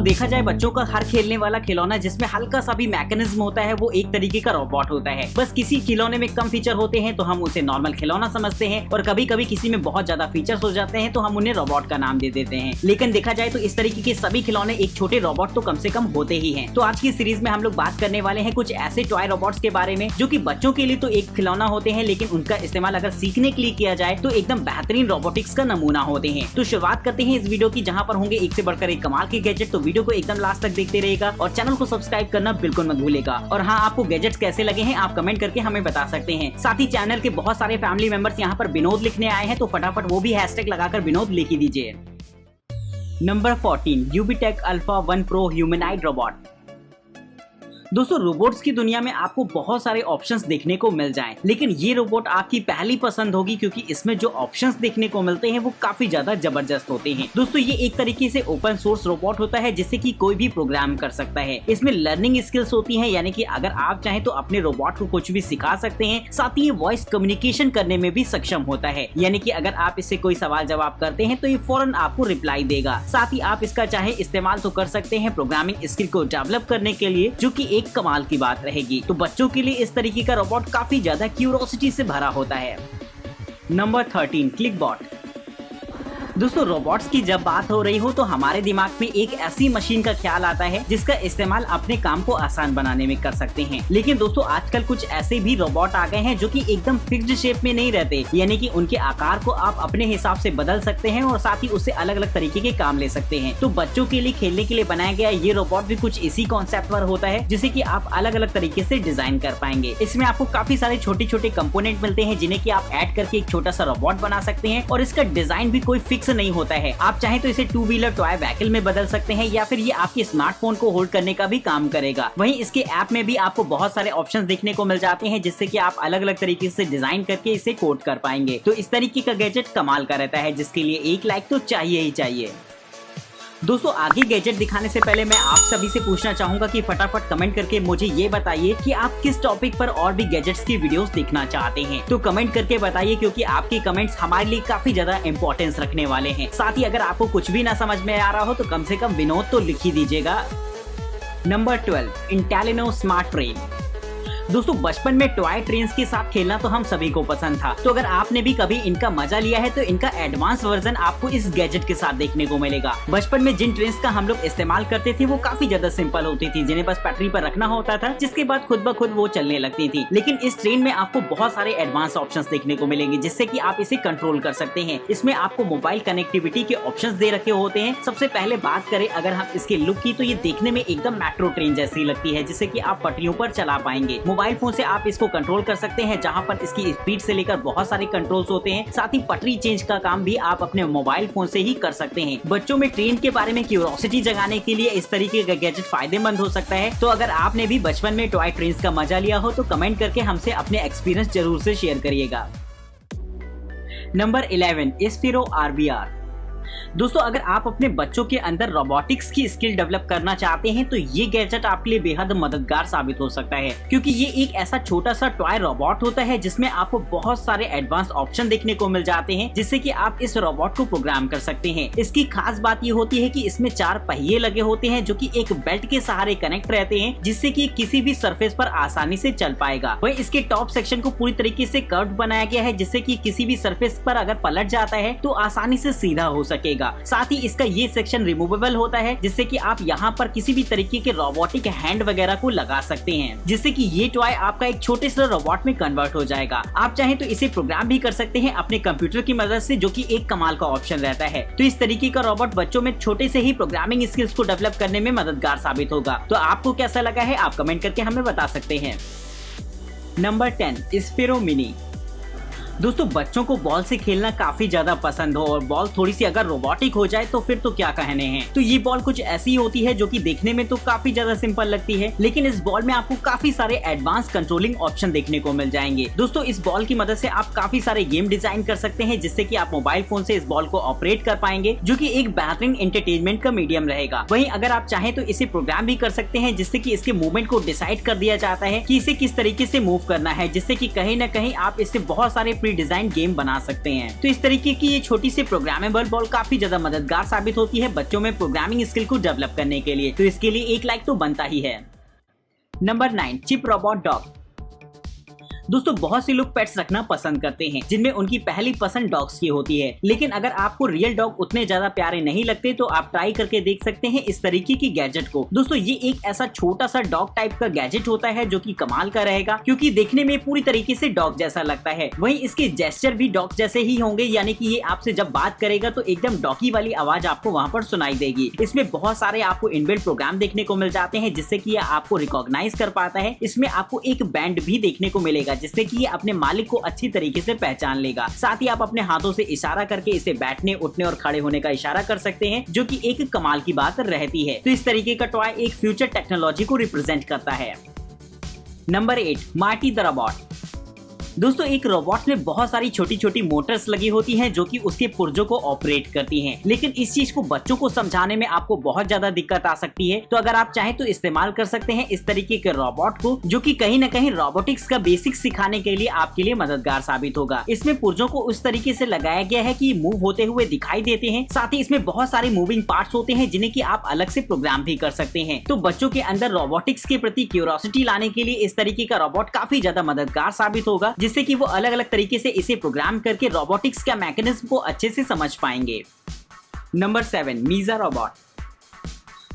दोस्तों देखा जाए बच्चों का हर खेलने वाला खिलौना जिसमें हल्का सा भी मैकेनिज्म होता है वो एक तरीके का रोबोट होता है। बस किसी खिलौने में कम फीचर होते हैं तो हम उसे नॉर्मल खिलौना समझते हैं और कभी कभी किसी में बहुत ज्यादा फीचर्स हो जाते हैं तो हम उन्हें रोबोट का नाम दे देते हैं। लेकिन देखा जाए तो इस तरीके के सभी खिलौने एक छोटे रोबोट तो कम से कम होते ही हैं। तो आज की सीरीज में हम लोग बात करने वाले हैं कुछ ऐसे टॉय रोबोट्स के बारे में जो कि बच्चों के लिए तो एक खिलौना होते हैं लेकिन उनका इस्तेमाल अगर सीखने के लिए किया जाए तो एकदम बेहतरीन रोबोटिक्स का नमूना होते हैं। तो शुरुआत करते हैं इस वीडियो की जहाँ पर होंगे एक से बढ़कर एक कमाल के गैजेट। तो वीडियो को एकदम लास्ट तक देखते रहेगा और चैनल को सब्सक्राइब करना बिल्कुल मत भूलेगा। और हाँ, आपको गैजेट्स कैसे लगे हैं आप कमेंट करके हमें बता सकते हैं। साथ ही चैनल के बहुत सारे फैमिली मेंबर्स यहाँ पर विनोद लिखने आए हैं तो फटाफट वो भी हैशटैग लगाकर विनोद लिख ही दीजिए। Number 14 UBTECH Alpha 1 pro humanoid robot. दोस्तों रोबोट्स की दुनिया में आपको बहुत सारे ऑप्शंस देखने को मिल जाएं, लेकिन ये रोबोट आपकी पहली पसंद होगी क्योंकि इसमें जो ऑप्शंस देखने को मिलते हैं वो काफी ज्यादा जबरदस्त होते हैं। दोस्तों ये एक तरीके से ओपन सोर्स रोबोट होता है जिससे कि कोई भी प्रोग्राम कर सकता है। इसमें लर्निंग स्किल्स होती हैं, यानी कि अगर आप चाहें तो अपने रोबोट को कुछ भी सिखा सकते हैं। साथ ही ये वॉइस कम्युनिकेशन करने में भी सक्षम होता है, यानी कि अगर आप इससे कोई सवाल जवाब करते हैं तो ये फौरन आपको रिप्लाई देगा। साथ ही आप इसका चाहे इस्तेमाल तो कर सकते हैं प्रोग्रामिंग स्किल को डेवलप करने के लिए, जो कि एक कमाल की बात रहेगी। तो बच्चों के लिए इस तरीके का रोबोट काफी ज्यादा क्यूरोसिटी से भरा होता है। नंबर 13 क्लिकबॉट। दोस्तों रोबोट्स की जब बात हो रही हो तो हमारे दिमाग में एक ऐसी मशीन का ख्याल आता है जिसका इस्तेमाल अपने काम को आसान बनाने में कर सकते हैं। लेकिन दोस्तों आजकल कुछ ऐसे भी रोबोट आ गए हैं जो कि एकदम फिक्स्ड शेप में नहीं रहते, यानी कि उनके आकार को आप अपने हिसाब से बदल सकते हैं और साथ ही उससे अलग अलग तरीके के काम ले सकते हैं। तो बच्चों के लिए खेलने के लिए बनाया गया ये रोबोट भी कुछ इसी कॉन्सेप्ट पर होता है, जिसे कि आप अलग अलग तरीके से डिजाइन कर पाएंगे। इसमें आपको काफी सारे छोटे छोटे कंपोनेंट मिलते हैं जिन्हें कि आप ऐड करके एक छोटा सा रोबोट बना सकते हैं और इसका डिजाइन भी कोई फिक्स नहीं होता है। आप चाहें तो इसे 2 व्हीलर टॉय व्हीकल में बदल सकते हैं या फिर ये आपके स्मार्टफोन को होल्ड करने का भी काम करेगा। वहीं इसके ऐप में भी आपको बहुत सारे ऑप्शंस देखने को मिल जाते हैं जिससे कि आप अलग अलग तरीके से डिजाइन करके इसे कोड कर पाएंगे। तो इस तरीके का गैजेट कमाल का रहता है जिसके लिए एक लाइक तो चाहिए ही चाहिए। दोस्तों आगे गैजेट दिखाने से पहले मैं आप सभी से पूछना चाहूंगा कि फटाफट कमेंट करके मुझे ये बताइए कि आप किस टॉपिक पर और भी गैजेट्स की वीडियोस देखना चाहते हैं। तो कमेंट करके बताइए क्योंकि आपके कमेंट्स हमारे लिए काफी ज्यादा इंपॉर्टेंस रखने वाले हैं। साथ ही अगर आपको कुछ भी ना समझ में आ रहा हो तो कम से कम विनोद तो लिख ही दीजिएगा। Number 12 Intelino smart train. दोस्तों बचपन में टॉय ट्रेन्स के साथ खेलना तो हम सभी को पसंद था, तो अगर आपने भी कभी इनका मजा लिया है तो इनका एडवांस वर्जन आपको इस गैजेट के साथ देखने को मिलेगा। बचपन में जिन ट्रेन्स का हम लोग इस्तेमाल करते थे वो काफी ज्यादा सिंपल होती थी, जिन्हें बस पटरी पर रखना होता था जिसके बाद खुद ब खुद वो चलने लगती थी। लेकिन इस ट्रेन में आपको बहुत सारे एडवांस ऑप्शंस देखने को मिलेंगे जिससे कि आप इसे कंट्रोल कर सकते हैं। इसमें आपको मोबाइल कनेक्टिविटी के ऑप्शंस दे रखे होते हैं। सबसे पहले बात करें अगर हम इसके लुक की तो ये देखने में एकदम मेट्रो ट्रेन जैसी लगती है जिससे कि आप पटरियों पर चला पाएंगे। मोबाइल फोन से आप इसको कंट्रोल कर सकते हैं जहां पर इसकी स्पीड से लेकर बहुत सारे कंट्रोल्स होते हैं। साथ ही पटरी चेंज का काम भी आप अपने मोबाइल फोन से ही कर सकते हैं। बच्चों में ट्रेन के बारे में क्यूरोसिटी जगाने के लिए इस तरीके का गैजेट फायदेमंद हो सकता है। तो अगर आपने भी बचपन में टॉय ट्रेन का मजा लिया हो तो कमेंट करके हमसे अपने एक्सपीरियंस जरूर से शेयर करिएगा। Number 11 स्फीरो RBR। दोस्तों अगर आप अपने बच्चों के अंदर रोबोटिक्स की स्किल डेवलप करना चाहते हैं तो ये गैजेट आपके लिए बेहद मददगार साबित हो सकता है, क्योंकि ये एक ऐसा छोटा सा टॉय रोबोट होता है जिसमें आपको बहुत सारे एडवांस ऑप्शन देखने को मिल जाते हैं जिससे कि आप इस रोबोट को प्रोग्राम कर सकते हैं। इसकी खास बात ये होती है कि इसमें 4 पहिए लगे होते हैं जो कि एक बेल्ट के सहारे कनेक्ट रहते हैं जिससे कि किसी भी सरफेस पर आसानी से चल पाएगा। वहीं इसके टॉप सेक्शन को पूरी तरीके से कर्व बनाया गया है जिससे कि किसी भी सरफेस पर अगर पलट जाता है तो आसानी से सीधा हो सकेगा। साथ ही इसका ये सेक्शन रिमूवेबल होता है जिससे कि आप यहाँ पर किसी भी तरीके के रोबोटिक हैंड वगैरह को लगा सकते हैं, जिससे कि ये टॉय आपका एक छोटे से रोबोट में कन्वर्ट हो जाएगा। आप चाहें तो इसे प्रोग्राम भी कर सकते हैं अपने कंप्यूटर की मदद से, जो कि एक कमाल का ऑप्शन रहता है। तो इस तरीके का रोबोट बच्चों में छोटे से ही प्रोग्रामिंग स्किल्स को डेवलप करने में मददगार साबित होगा। तो आपको कैसा लगा है आप कमेंट करके हमें बता सकते हैं। Number 10 Sphero mini. दोस्तों बच्चों को बॉल से खेलना काफी ज्यादा पसंद हो और बॉल थोड़ी सी अगर रोबोटिक हो जाए तो फिर तो क्या कहने हैं। तो ये बॉल कुछ ऐसी होती है जो कि देखने में तो काफी ज्यादा सिंपल लगती है, लेकिन इस बॉल में आपको काफी सारे एडवांस कंट्रोलिंग ऑप्शन देखने को मिल जाएंगे। दोस्तों इस बॉल की मदद से आप काफी सारे गेम डिजाइन कर सकते हैं जिससे कि आप मोबाइल फोन से इस बॉल को ऑपरेट कर पाएंगे, जो कि एक बेहतरीन एंटरटेनमेंट का मीडियम रहेगा। वहीं अगर आप चाहें तो इसे प्रोग्राम भी कर सकते हैं जिससे कि इसके मूवमेंट को डिसाइड कर दिया जाता है कि इसे किस तरीके से मूव करना है, जिससे कि कहीं न कहीं आप इससे बहुत सारे प्री डिजाइन गेम बना सकते हैं। तो इस तरीके की ये छोटी सी प्रोग्रामेबल बॉल काफी ज्यादा मददगार साबित होती है बच्चों में प्रोग्रामिंग स्किल को डेवलप करने के लिए। तो इसके लिए एक लाइक तो बनता ही है। Number 9, chip robot dog. दोस्तों बहुत से लोग पेट्स रखना पसंद करते हैं जिनमें उनकी पहली पसंद डॉग्स की होती है, लेकिन अगर आपको रियल डॉग उतने ज्यादा प्यारे नहीं लगते तो आप ट्राई करके देख सकते हैं इस तरीके की गैजेट को। दोस्तों ये एक ऐसा छोटा सा डॉग टाइप का गैजेट होता है जो कि कमाल का रहेगा, क्योंकि देखने में पूरी तरीके से डॉग जैसा लगता है। वहीं इसके जेस्चर भी डॉग जैसे ही होंगे, यानी कि ये आपसे जब बात करेगा तो एकदम डॉगी वाली आवाज आपको वहाँ पर सुनाई देगी। इसमें बहुत सारे आपको इनबिल्ट प्रोग्राम देखने को मिल जाते हैं जिससे कि ये आपको रिकॉग्नाइज कर पाता है। इसमें आपको एक बैंड भी देखने को मिलेगा जिससे कि ये अपने मालिक को अच्छी तरीके से पहचान लेगा। साथ ही आप अपने हाथों से इशारा करके इसे बैठने, उठने और खड़े होने का इशारा कर सकते हैं, जो कि एक कमाल की बात रहती है। तो इस तरीके का टॉय एक फ्यूचर टेक्नोलॉजी को रिप्रेजेंट करता है। Number 8, Marty the robot. दोस्तों एक रोबोट में बहुत सारी छोटी छोटी मोटर्स लगी होती हैं जो कि उसके पुर्जों को ऑपरेट करती हैं, लेकिन इस चीज को बच्चों को समझाने में आपको बहुत ज्यादा दिक्कत आ सकती है। तो अगर आप चाहें तो इस्तेमाल कर सकते हैं इस तरीके के रोबोट को, जो कि कहीं न कहीं रोबोटिक्स का बेसिक सिखाने के लिए आपके लिए मददगार साबित होगा। इसमें पुर्जों को उस तरीके से लगाया गया है कि मूव होते हुए दिखाई देते हैं। साथ ही इसमें बहुत सारे मूविंग पार्ट्स होते हैं जिन्हें कि आप अलग से प्रोग्राम भी कर सकते हैं। तो बच्चों के अंदर रोबोटिक्स के प्रति क्यूरियोसिटी लाने के लिए इस तरीके का रोबोट काफी ज्यादा मददगार साबित होगा, जिससे कि वो अलग अलग तरीके से इसे प्रोग्राम करके रोबोटिक्स का मैकेनिज्म को अच्छे से समझ पाएंगे। Number 7, MISA robot.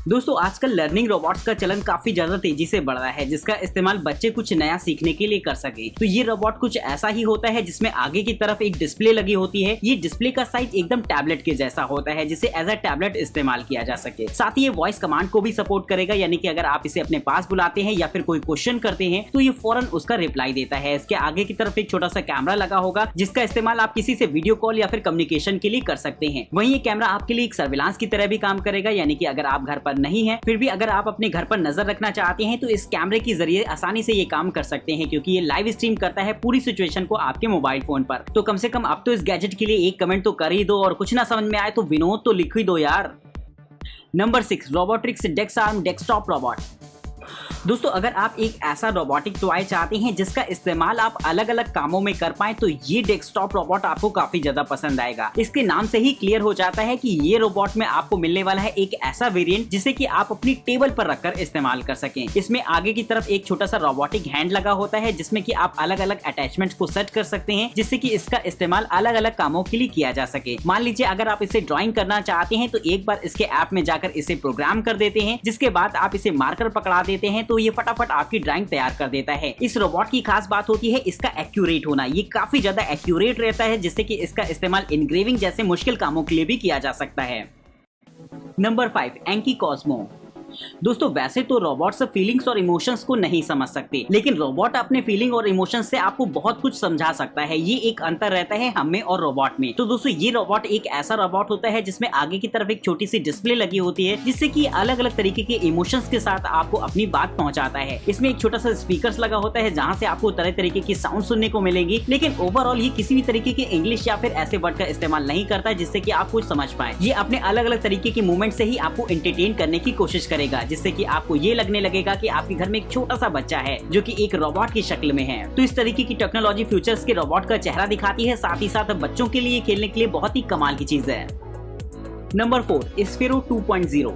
दोस्तों आजकल लर्निंग रोबोट्स का चलन काफी ज्यादा तेजी से बढ़ रहा है, जिसका इस्तेमाल बच्चे कुछ नया सीखने के लिए कर सके। तो ये रोबोट कुछ ऐसा ही होता है जिसमें आगे की तरफ एक डिस्प्ले लगी होती है। ये डिस्प्ले का साइज एकदम टैबलेट के जैसा होता है, जिसे एज अ टैबलेट इस्तेमाल किया जा सके। साथ ही ये वॉइस कमांड को भी सपोर्ट करेगा, यानी कि अगर आप इसे अपने पास बुलाते हैं या फिर कोई क्वेश्चन करते हैं तो ये फौरन उसका रिप्लाई देता है। इसके आगे की तरफ एक छोटा सा कैमरा लगा होगा जिसका इस्तेमाल आप किसी से वीडियो कॉल या फिर कम्युनिकेशन के लिए कर सकते हैं। वहीं ये कैमरा आपके लिए एक सर्विलांस की तरह भी काम करेगा, यानी कि अगर आप घर पर नहीं है फिर भी अगर आप अपने घर पर नजर रखना चाहते हैं तो इस कैमरे के जरिए आसानी से ये काम कर सकते हैं, क्योंकि ये लाइव स्ट्रीम करता है पूरी सिचुएशन को आपके मोबाइल फोन पर। तो कम से कम आप तो इस गैजेट के लिए एक कमेंट तो कर ही दो, और कुछ ना समझ में आए तो विनोद तो लिख ही दो यार। Number 6, robotics desk arm desktop robot. दोस्तों अगर आप एक ऐसा रोबोटिक टॉय चाहते हैं जिसका इस्तेमाल आप अलग अलग कामों में कर पाएं तो ये डेस्कटॉप रोबोट आपको काफी ज्यादा पसंद आएगा। इसके नाम से ही क्लियर हो जाता है कि ये रोबोट में आपको मिलने वाला है एक ऐसा वेरिएंट जिसे कि आप अपनी टेबल पर रखकर इस्तेमाल कर सकें। इसमें आगे की तरफ एक छोटा सा रोबोटिक हैंड लगा होता है जिसमें कि आप अलग अलग अटैचमेंट्स को सेट कर सकते हैं, जिससे कि इसका इस्तेमाल अलग अलग कामों के लिए किया जा सके। मान लीजिए अगर आप इसे ड्राइंग करना चाहते हैं तो एक बार इसके ऐप में जाकर इसे प्रोग्राम कर देते हैं, जिसके बाद आप इसे मार्कर पकड़ा देते हैं तो ये फटाफट आपकी ड्राइंग तैयार कर देता है। इस रोबोट की खास बात होती है इसका एक्यूरेट होना। ये काफी ज्यादा एक्यूरेट रहता है, जिससे कि इसका इस्तेमाल इनग्रेविंग जैसे मुश्किल कामों के लिए भी किया जा सकता है। Number 5, Anki Cozmo. दोस्तों वैसे तो रोबोट्स फीलिंग्स और इमोशंस को नहीं समझ सकते, लेकिन रोबोट अपने फीलिंग और इमोशंस से आपको बहुत कुछ समझा सकता है। ये एक अंतर रहता है हमें और रोबोट में। तो दोस्तों ये रोबोट एक ऐसा रोबोट होता है जिसमें आगे की तरफ एक छोटी सी डिस्प्ले लगी होती है, जिससे कि अलग अलग तरीके के इमोशंस के साथ आपको अपनी बात पहुंचाता है। इसमें एक छोटा सा स्पीकर लगा होता है जहाँ से आपको तरह तरीके की साउंड सुनने को मिलेगी, लेकिन ओवरऑल ये किसी भी तरीके के इंग्लिश या फिर ऐसे वर्ड का इस्तेमाल नहीं करता है जिससे कि आप कुछ समझ पाए। ये अपने अलग अलग तरीके के मूवमेंट से ही आपको एंटरटेन करने की कोशिश करेगा, जिससे कि आपको ये लगने लगेगा कि आपके घर में एक छोटा सा बच्चा है जो कि एक रोबोट की शक्ल में है। तो इस तरीके की टेक्नोलॉजी फ्यूचर्स के रोबोट का चेहरा दिखाती है, साथ ही साथ बच्चों के लिए खेलने के लिए बहुत ही कमाल की चीज है। नंबर 4, स्फेरो 2.0।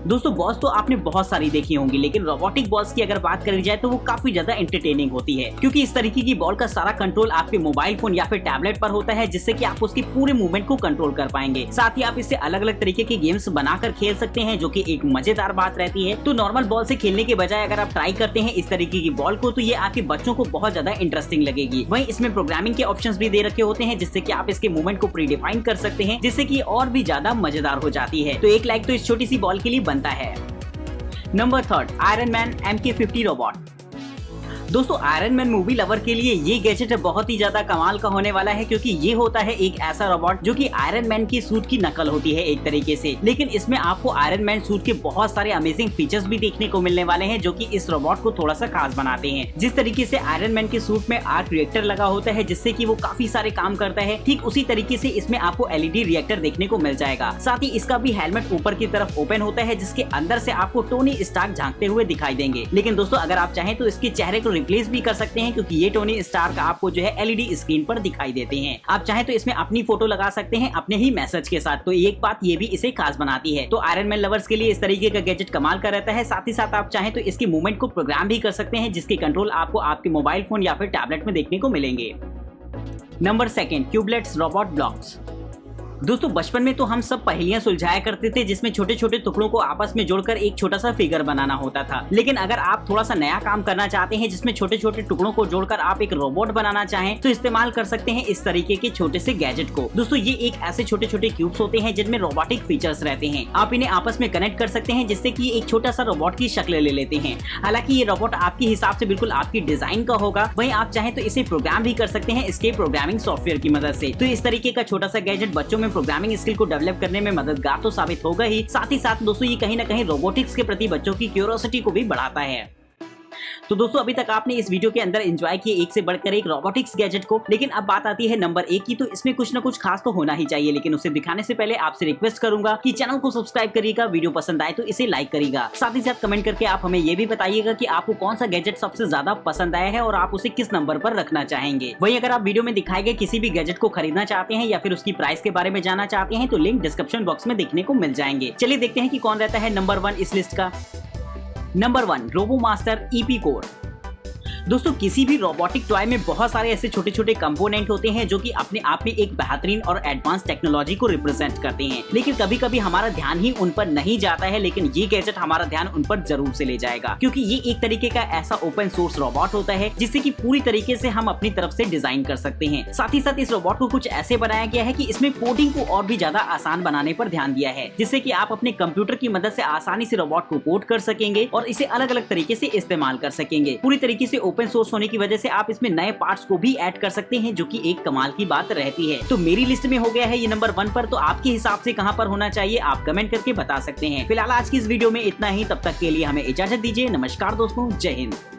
दोस्तों बॉस तो आपने बहुत सारी देखी होंगी, लेकिन रोबोटिक बॉस की अगर बात करी जाए तो वो काफी ज्यादा एंटरटेनिंग होती है, क्योंकि इस तरीके की बॉल का सारा कंट्रोल आपके मोबाइल फोन या फिर टैबलेट पर होता है, जिससे कि आप उसके पूरे मूवमेंट को कंट्रोल कर पाएंगे। साथ ही आप इससे अलग अलग तरीके के गेम्स बनाकर खेल सकते हैं, जो कि एक मजेदार बात रहती है। तो नॉर्मल बॉल से खेलने के बजाय अगर आप ट्राई करते हैं इस तरीके की बॉल को, तो ये आपके बच्चों को बहुत ज्यादा इंटरेस्टिंग लगेगी। वहीं इसमें प्रोग्रामिंग के ऑप्शंस भी दे रखे होते हैं, जिससे कि आप इसके मूवमेंट को प्रीडिफाइन कर सकते हैं, जिससे कि और भी ज्यादा मजेदार हो जाती है। तो एक लाइक तो इस छोटी सी बॉल के लिए बनता है। Number 3, iron man MK50 robot. दोस्तों आयरन मैन मूवी लवर के लिए ये गैजेट बहुत ही ज्यादा कमाल का होने वाला है, क्योंकि ये होता है एक ऐसा रोबोट जो कि आयरन मैन की सूट की नकल होती है एक तरीके से, लेकिन इसमें आपको आयरन मैन सूट के बहुत सारे अमेजिंग फीचर्स भी देखने को मिलने वाले हैं, जो कि इस रोबोट को थोड़ा सा खास बनाते हैं। जिस तरीके से आयरन मैन के सूट में आर्क रिएक्टर लगा होता है, जिससे कि वो काफी सारे काम करता है, ठीक उसी तरीके से इसमें आपको LED रिएक्टर देखने को मिल जाएगा। साथ ही इसका भी हेलमेट ऊपर की तरफ ओपन होता है, जिसके अंदर से आपको टोनी स्टार्क झांकते हुए दिखाई देंगे। लेकिन दोस्तों अगर आप चाहें तो इसके चेहरे को रिप्लेस भी कर सकते हैं, क्योंकि ये टोनी स्टार्क आपको जो है LED स्क्रीन पर दिखाई देते हैं। आप चाहे तो इसमें अपनी फोटो लगा सकते हैं अपने ही मैसेज के साथ, तो एक बात ये भी इसे खास बनाती है। तो आयरन मैन लवर्स के लिए इस तरीके का गैजेट कमाल का रहता है। साथ ही साथ आप चाहें तो इसकी मूवमेंट को प्रोग्राम भी कर सकते हैं, जिसके कंट्रोल आपको आपके मोबाइल फोन या फिर टैबलेट में देखने को मिलेंगे। Number 2, Cubelets robot blocks. दोस्तों बचपन में तो हम सब पहेलियां सुलझाया करते थे, जिसमें छोटे छोटे टुकड़ों को आपस में जोड़कर एक छोटा सा फिगर बनाना होता था। लेकिन अगर आप थोड़ा सा नया काम करना चाहते हैं, जिसमें छोटे छोटे टुकड़ों को जोड़कर आप एक रोबोट बनाना चाहें, तो इस्तेमाल कर सकते हैं इस तरीके के छोटे से गैजेट को। दोस्तों ये एक ऐसे छोटे छोटे क्यूब्स होते हैं जिनमें रोबोटिक फीचर्स रहते हैं। आप इन्हें आपस में कनेक्ट कर सकते हैं, जिससे कि एक छोटा सा रोबोट की शक्ल ले लेते हैं। हालांकि ये रोबोट आपके हिसाब से बिल्कुल आपकी डिजाइन का होगा। वहीं आप चाहें तो इसे प्रोग्राम भी कर सकते हैं इसके प्रोग्रामिंग सॉफ्टवेयर की मदद से। तो इस तरीके का छोटा सा गैजेट बच्चों में प्रोग्रामिंग स्किल को डेवलप करने में मददगार तो साबित होगा ही, साथ ही साथ दोस्तों ये कहीं ना कहीं रोबोटिक्स के प्रति बच्चों की क्यूरियोसिटी को भी बढ़ाता है। तो दोस्तों अभी तक आपने इस वीडियो के अंदर एंजॉय किए एक से बढ़कर एक रोबोटिक्स गैजेट को, लेकिन अब बात आती है नंबर 1 की। तो इसमें कुछ ना कुछ खास तो होना ही चाहिए, लेकिन उसे दिखाने से पहले आपसे रिक्वेस्ट करूंगा कि चैनल को सब्सक्राइब करिएगा, वीडियो पसंद आए तो इसे लाइक करिएगा। साथ ही साथ कमेंट करके आप हमें ये भी बताइएगा कि आपको कौन सा गैजेट सबसे ज्यादा पसंद आया है और आप उसे किस नंबर पर रखना चाहेंगे। वहीं अगर आप वीडियो में दिखाए गए किसी भी गैजेट को खरीदना चाहते हैं या फिर उसकी प्राइस के बारे में जानना चाहते हैं, तो लिंक डिस्क्रिप्शन बॉक्स में देखने को मिल जाएंगे। चलिए देखते हैं कि कौन रहता है नंबर 1 इस लिस्ट का। Number 1, रोबोमास्टर EP core. दोस्तों किसी भी रोबोटिक टॉय में बहुत सारे ऐसे छोटे छोटे कंपोनेंट होते हैं जो कि अपने आप में एक बेहतरीन और एडवांस टेक्नोलॉजी को रिप्रेजेंट करते हैं, लेकिन कभी कभी हमारा ध्यान ही उन पर नहीं जाता है। लेकिन ये गैजेट हमारा ध्यान उन पर जरूर से ले जाएगा, क्योंकि ये एक तरीके का ऐसा ओपन सोर्स रोबोट होता है जिससे कि पूरी तरीके से हम अपनी तरफ से डिजाइन कर सकते हैं। साथ ही साथ इस रोबोट को कुछ ऐसे बनाया गया है कि इसमें कोडिंग को और भी ज्यादा आसान बनाने पर ध्यान दिया है, जिससे कि आप अपने कंप्यूटर की मदद से आसानी से रोबोट को कोड कर सकेंगे और इसे अलग अलग तरीके से इस्तेमाल कर सकेंगे। पूरी तरीके से ओपन सोर्स होने की वजह से आप इसमें नए पार्ट्स को भी ऐड कर सकते हैं, जो कि एक कमाल की बात रहती है। तो मेरी लिस्ट में हो गया है ये नंबर 1 पर, तो आपके हिसाब से कहां पर होना चाहिए आप कमेंट करके बता सकते हैं। फिलहाल आज की इस वीडियो में इतना ही, तब तक के लिए हमें इजाजत दीजिए। नमस्कार दोस्तों, जय हिंद।